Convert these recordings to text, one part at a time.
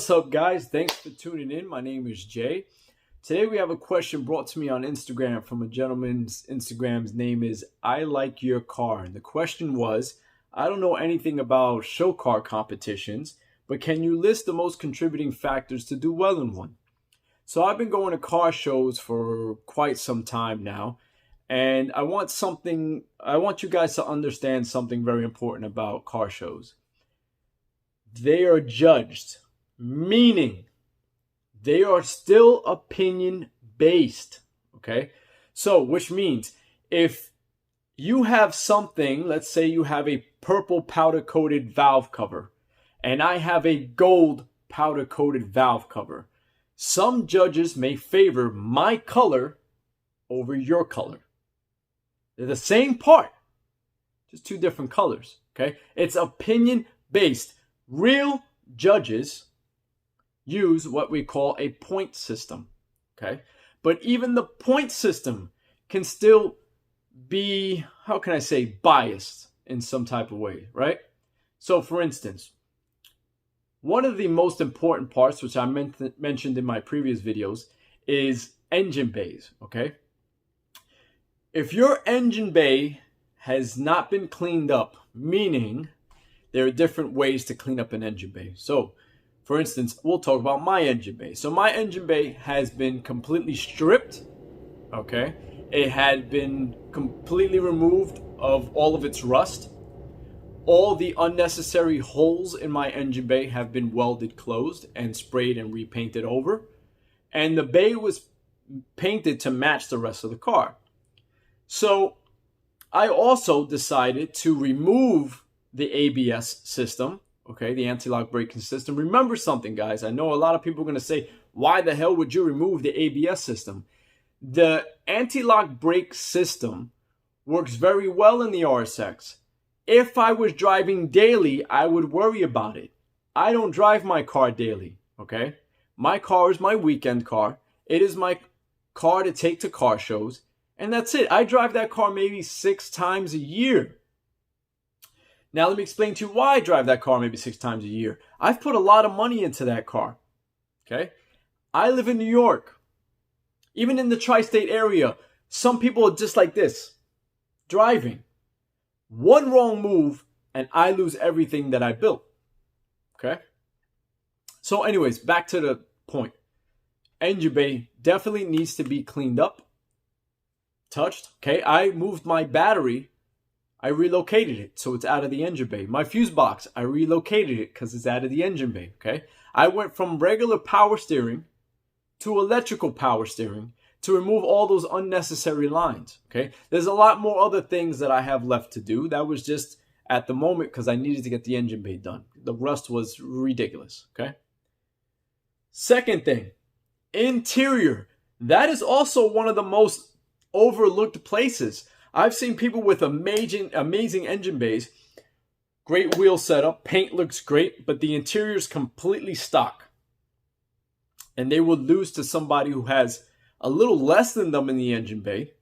What's up, guys? Thanks for tuning in. My name is Jay. Today we have a question brought to me on Instagram from a gentleman's Instagram's name is I Like Your Car. And the question was, I don't know anything about show car competitions, but can you list the most contributing factors to do well in one? So I've been going to car shows for quite some time now, and I want you guys to understand something very important about car shows. They are judged, meaning they are still opinion based. Okay. So, which means if you have something, let's say you have a purple powder coated valve cover, and I have a gold powder coated valve cover, some judges may favor my color over your color. They're the same part, just two different colors. Okay. It's opinion based. Real judges use what we call a point system, okay? But even the point system can still be, how can I say, biased in some type of way, right? So for instance, one of the most important parts, which I mentioned in my previous videos, is engine bays, okay? If your engine bay has not been cleaned up, meaning there are different ways to clean up an engine bay. So, for instance, we'll talk about my engine bay. So my engine bay has been completely stripped, okay? It had been completely removed of all of its rust. All the unnecessary holes in my engine bay have been welded closed and sprayed and repainted over. And the bay was painted to match the rest of the car. So I also decided to remove the ABS system, okay, the anti-lock braking system. Remember something, guys. I know a lot of people are going to say, why the hell would you remove the ABS system? The anti-lock brake system works very well in the RSX. If I was driving daily, I would worry about it. I don't drive my car daily, okay? My car is my weekend car. It is my car to take to car shows, and that's it. I drive that car maybe 6 times a year. Now, let me explain to you why I drive that car maybe 6 times a year. I've put a lot of money into that car, okay? I live in New York. Even in the tri-state area, some people are just like this, driving. One wrong move, and I lose everything that I built, okay? So anyways, back to the point. Engine bay definitely needs to be cleaned up, touched, okay? I moved my battery. I relocated it so it's out of the engine bay. My fuse box, I relocated it because it's out of the engine bay, okay? I went from regular power steering to electrical power steering to remove all those unnecessary lines, okay? There's a lot more other things that I have left to do. That was just at the moment because I needed to get the engine bay done. The rust was ridiculous, okay? Second thing, interior. That is also one of the most overlooked places. I've seen people with amazing engine bays, great wheel setup, paint looks great, but the interior is completely stock. And they will lose to somebody who has a little less than them in the engine bay,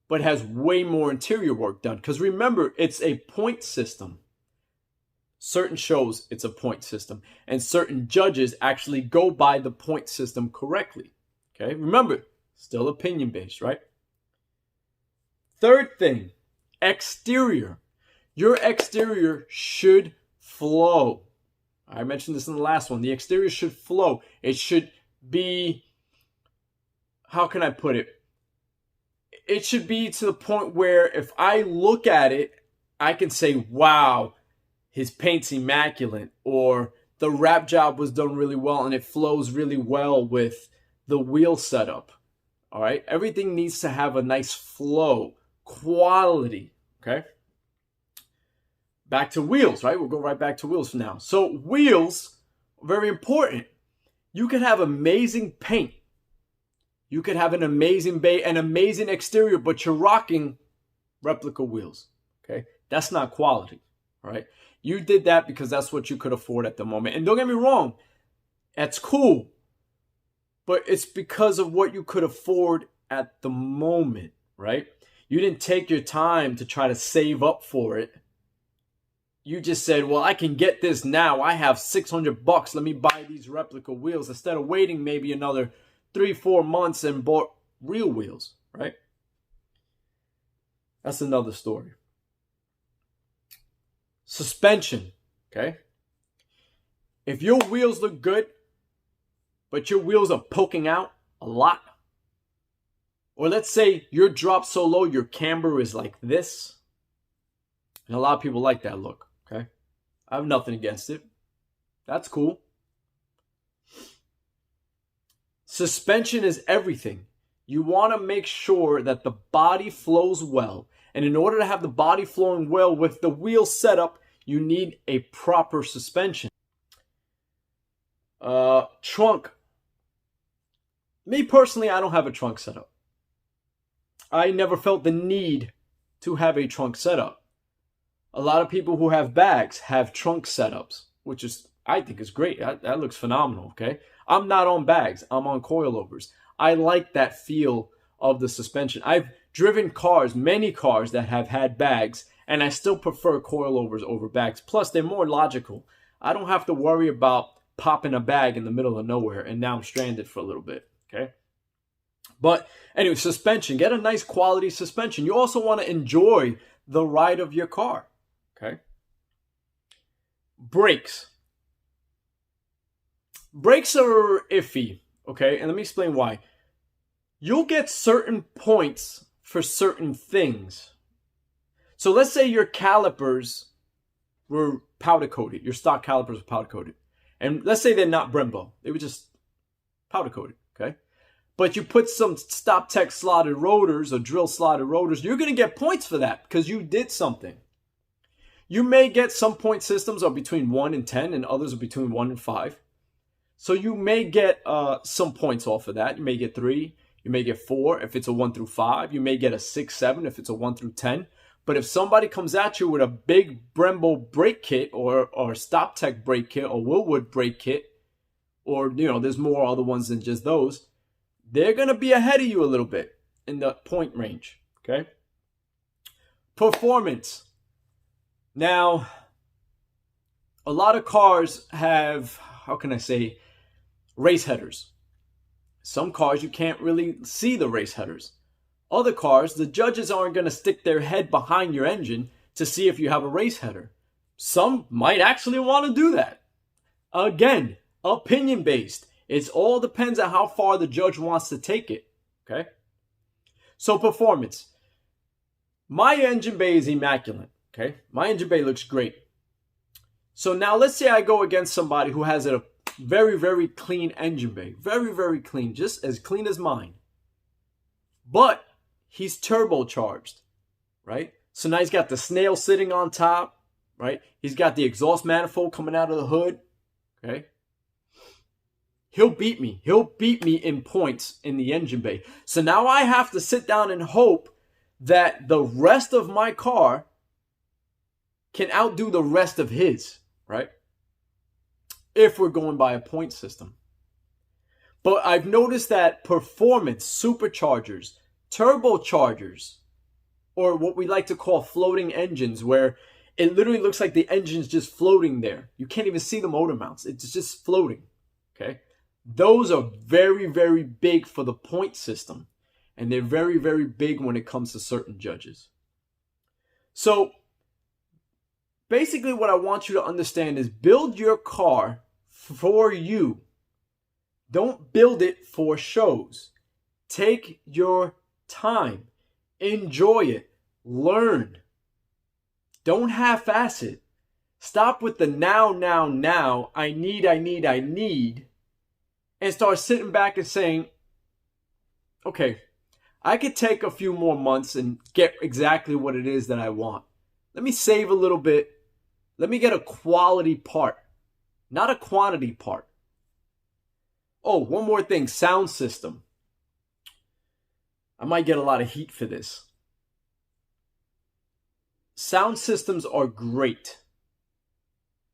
but has way more interior work done. Because remember, it's a point system. Certain shows, it's a point system. And certain judges actually go by the point system correctly. Okay, remember, still opinion based, right? Third thing, exterior. Your exterior should flow. I mentioned this in the last one. The exterior should flow. It should be, how can I put it? It should be to the point where if I look at it, I can say, wow, his paint's immaculate, or the wrap job was done really well and it flows really well with the wheel setup. All right, everything needs to have a nice flow. Quality, okay? Back to wheels, right? We'll go right back to wheels for now. So wheels, very important. You can have amazing paint. You could have an amazing bay, an amazing exterior, but you're rocking replica wheels, okay? That's not quality, all right? You did that because that's what you could afford at the moment. And don't get me wrong, that's cool, but it's because of what you could afford at the moment, right? You didn't take your time to try to save up for it. you just said, well, I can get this now. I have $600. Let me buy these replica wheels instead of waiting maybe another 3-4 months and bought real wheels, right? That's another story. Suspension, okay? If your wheels look good, but your wheels are poking out a lot, or let's say you're dropped so low your camber is like this, and a lot of people like that look, okay? I have nothing against it. That's cool. Suspension is everything. You want to make sure that the body flows well. And in order to have the body flowing well with the wheel setup, you need a proper suspension. Trunk. Me personally, I don't have a trunk setup. I never felt the need to have a trunk setup. A lot of people who have bags have trunk setups, which is, I think, is great. That looks phenomenal, okay? I'm not on bags. I'm on coilovers. I like that feel of the suspension. I've driven cars, many cars that have had bags, and I still prefer coilovers over bags. Plus, they're more logical. I don't have to worry about popping a bag in the middle of nowhere, and now I'm stranded for a little bit, okay? But anyway, suspension. Get a nice quality suspension. You also want to enjoy the ride of your car, okay? Brakes. Brakes are iffy, okay? And let me explain why. You'll get certain points for certain things. So let's say your calipers were powder coated. Your stock calipers were powder coated. And let's say they're not Brembo. They were just powder coated, okay? But you put some Stop Tech slotted rotors or drill slotted rotors, you're going to get points for that because you did something. You may get some point systems are between 1 and 10 and others are between 1 and 5. So you may get some points off of that. You may get 3. You may get 4 if it's a 1 through 5. You may get a 6, 7 if it's a 1 through 10. But if somebody comes at you with a big Brembo brake kit or Stop Tech brake kit or Willwood brake kit, or, you know, there's more other ones than just those, they're going to be ahead of you a little bit in the point range, okay? Performance. Now, a lot of cars have, how can I say, race headers. Some cars you can't really see the race headers. Other cars, the judges aren't going to stick their head behind your engine to see if you have a race header. Some might actually want to do that. Again, opinion based. It all depends on how far the judge wants to take it. Okay? So performance. My engine bay is immaculate. Okay? My engine bay looks great. So now let's say I go against somebody who has a very, very clean engine bay. Very, very clean. Just as clean as mine. But he's turbocharged, right? So now he's got the snail sitting on top, right? He's got the exhaust manifold coming out of the hood, okay? He'll beat me. He'll beat me in points in the engine bay. So now I have to sit down and hope that the rest of my car can outdo the rest of his, right? If we're going by a point system. But I've noticed that performance, superchargers, turbochargers, or what we like to call floating engines, where it literally looks like the engine's just floating there. You can't even see the motor mounts. It's just floating, okay? Those are very, very big for the point system. And they're very, very big when it comes to certain judges. So basically what I want you to understand is build your car for you. Don't build it for shows. Take your time. Enjoy it. Learn. Don't half-ass it. Stop with the now. I need. And start sitting back and saying, okay, I could take a few more months and get exactly what it is that I want. Let me save a little bit. Let me get a quality part, not a quantity part. Oh, one more thing, sound system. I might get a lot of heat for this. Sound systems are great.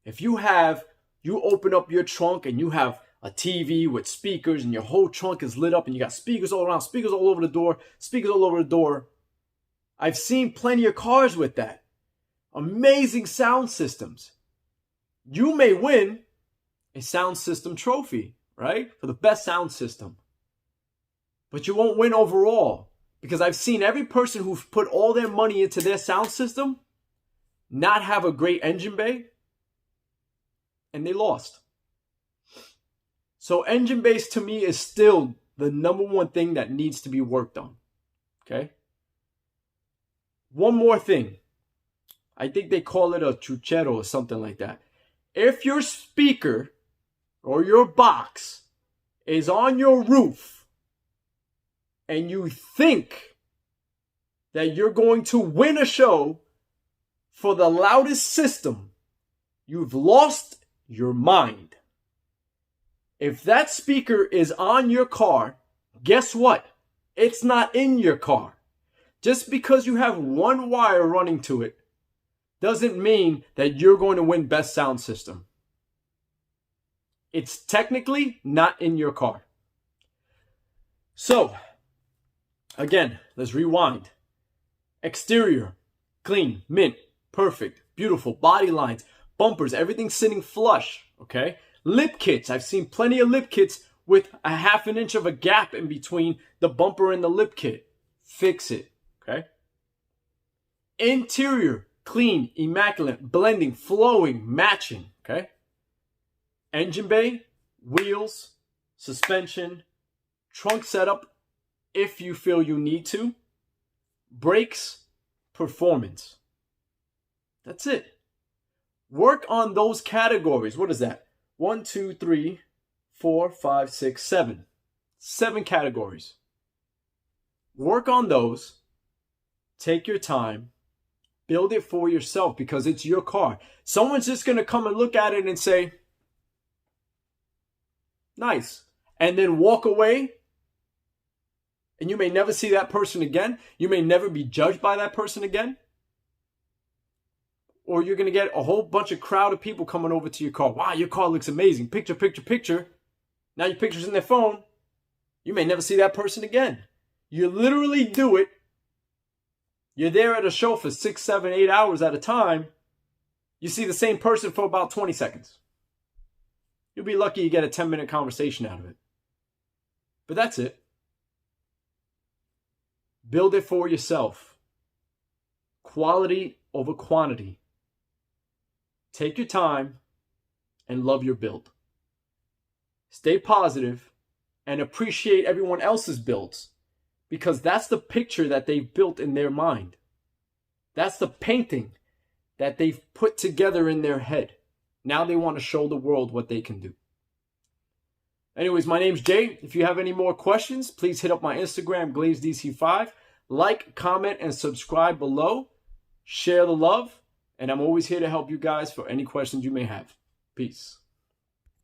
If you open up your trunk and you have a TV with speakers and your whole trunk is lit up and you got speakers all around, speakers all over the door, speakers all over the door. I've seen plenty of cars with that. Amazing sound systems. You may win a sound system trophy, right? For the best sound system. But you won't win overall, because I've seen every person who's put all their money into their sound system not have a great engine bay, and they lost. So engine bass to me is still the number one thing that needs to be worked on. Okay? One more thing. I think they call it a chuchero or something like that. If your speaker or your box is on your roof and you think that you're going to win a show for the loudest system, you've lost your mind. If that speaker is on your car, guess what? It's not in your car. Just because you have one wire running to it doesn't mean that you're going to win best sound system. It's technically not in your car. So, again, let's rewind. Exterior, clean, mint, perfect, beautiful, body lines, bumpers, everything sitting flush, okay? Lip kits, I've seen plenty of lip kits with a 1/2 inch of a gap in between the bumper and the lip kit. Fix it, okay? Interior, clean, immaculate, blending, flowing, matching, okay? Engine bay, wheels, suspension, trunk setup if you feel you need to, brakes, performance. That's it. Work on those categories. What is that? 1, 2, 3, 4, 5, 6, 7. 7 categories. Work on those. Take your time. Build it for yourself because it's your car. Someone's just going to come and look at it and say, nice. And then walk away. And you may never see that person again. You may never be judged by that person again. Or you're going to get a whole bunch of crowd of people coming over to your car. Wow, your car looks amazing. Picture, picture, picture. Now your picture's in their phone. You may never see that person again. You literally do it. You're there at a show for 6, 7, 8 hours at a time. You see the same person for about 20 seconds. You'll be lucky you get a 10-minute conversation out of it. But that's it. Build it for yourself. Quality over quantity. Take your time and love your build. Stay positive and appreciate everyone else's builds because that's the picture that they've built in their mind. That's the painting that they've put together in their head. Now they want to show the world what they can do. Anyways, my name's Jay. If you have any more questions, please hit up my Instagram, GlazeDC5. Like, comment, and subscribe below. Share the love. And I'm always here to help you guys for any questions you may have. Peace.